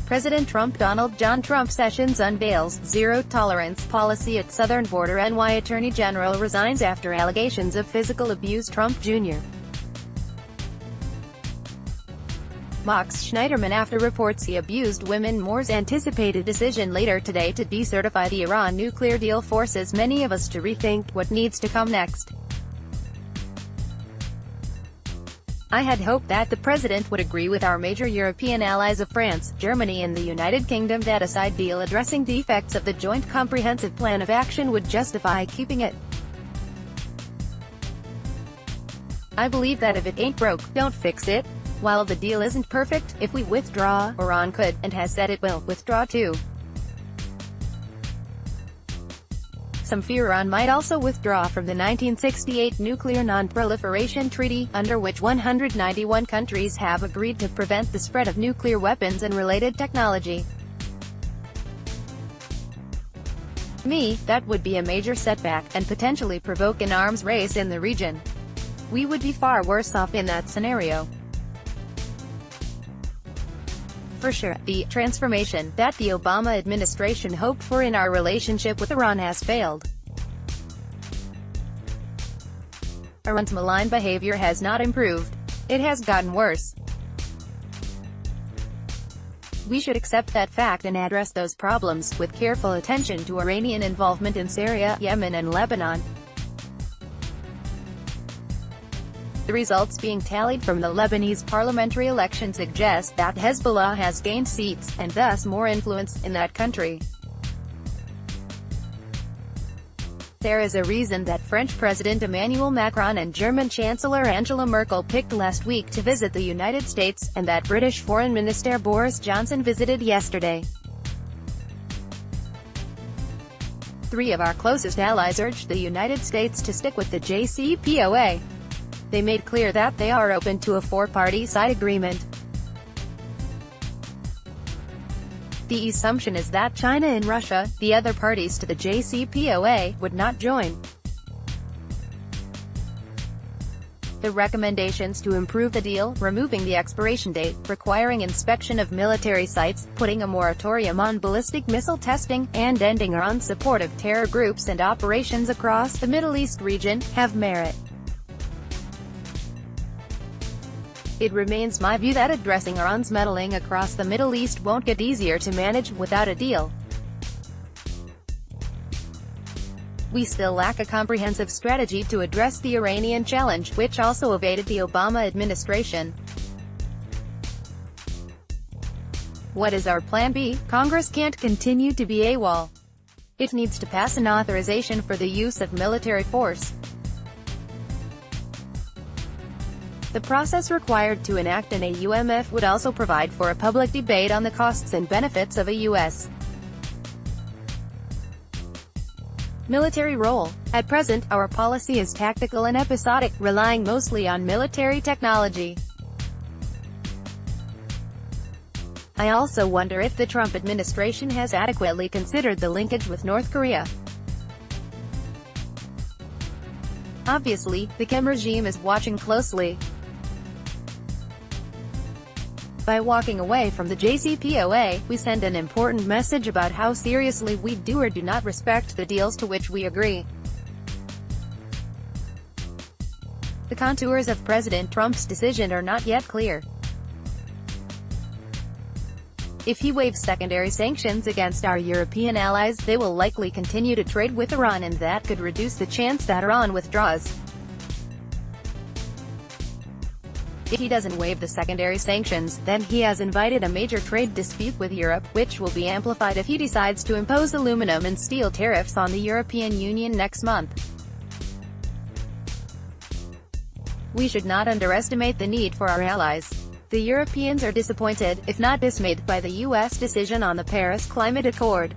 President TrumpDonald John TrumpSessions unveils zero-tolerance policy at southern border. NY Attorney General resigns after allegations of physical abuse. Trump Jr. mocks Schneiderman after reports he abused women. Moore's anticipated decision later today to decertify the Iran nuclear deal forces many of us to rethink what needs to come next. I had hoped that the president would agree with our major European allies of France, Germany and the United Kingdom that a side deal addressing defects of the Joint Comprehensive Plan of Action would justify keeping it. I believe that if it ain't broke, don't fix it. While the deal isn't perfect, if we withdraw, Iran could, and has said it will, withdraw too. Some fear Iran might also withdraw from the 1968 Nuclear Non-Proliferation Treaty, under which 191 countries have agreed to prevent the spread of nuclear weapons and related technology. To me, that would be a major setback, and potentially provoke an arms race in the region. We would be far worse off in that scenario. For sure, the transformation that the Obama administration hoped for in our relationship with Iran has failed. Iran's malign behavior has not improved. It has gotten worse. We should accept that fact and address those problems, with careful attention to Iranian involvement in Syria, Yemen and Lebanon. The results being tallied from the Lebanese parliamentary election suggest that Hezbollah has gained seats, and thus more influence, in that country. There is a reason that French President Emmanuel Macron and German Chancellor Angela Merkel picked last week to visit the United States, and that British Foreign Minister Boris Johnson visited yesterday. Three of our closest allies urged the United States to stick with the JCPOA. They made clear that they are open to a four-party side agreement. The assumption is that China and Russia, the other parties to the JCPOA, would not join. The recommendations to improve the deal, removing the expiration date, requiring inspection of military sites, putting a moratorium on ballistic missile testing, and ending Iran's support of terror groups and operations across the Middle East region, have merit. It remains my view that addressing Iran's meddling across the Middle East won't get easier to manage without a deal. We still lack a comprehensive strategy to address the Iranian challenge, which also evaded the Obama administration. What is our plan B? Congress can't continue to be AWOL. It needs to pass an authorization for the use of military force. The process required to enact an AUMF would also provide for a public debate on the costs and benefits of a U.S. military role. At present, our policy is tactical and episodic, relying mostly on military technology. I also wonder if the Trump administration has adequately considered the linkage with North Korea. Obviously, the Kim regime is watching closely. By walking away from the JCPOA, we send an important message about how seriously we do or do not respect the deals to which we agree. The contours of President Trump's decision are not yet clear. If he waives secondary sanctions against our European allies, they will likely continue to trade with Iran, and that could reduce the chance that Iran withdraws. If he doesn't waive the secondary sanctions, then he has invited a major trade dispute with Europe, which will be amplified if he decides to impose aluminum and steel tariffs on the European Union next month. We should not underestimate the need for our allies. The Europeans are disappointed, if not dismayed, by the U.S. decision on the Paris Climate Accord.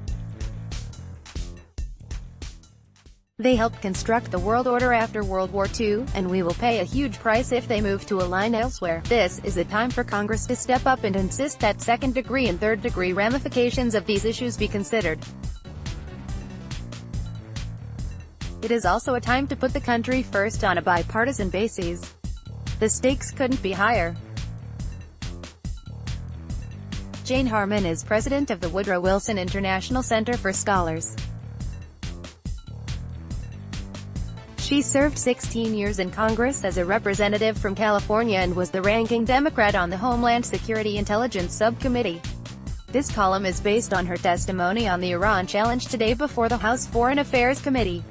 They helped construct the world order after World War II, and we will pay a huge price if they move to align elsewhere. This is a time for Congress to step up and insist that second-degree and third-degree ramifications of these issues be considered. It is also a time to put the country first on a bipartisan basis. The stakes couldn't be higher. Jane Harman is president of the Woodrow Wilson International Center for Scholars. She served 16 years in Congress as a representative from California and was the ranking Democrat on the Homeland Security Intelligence Subcommittee. This column is based on her testimony on the Iran challenge today before the House Foreign Affairs Committee.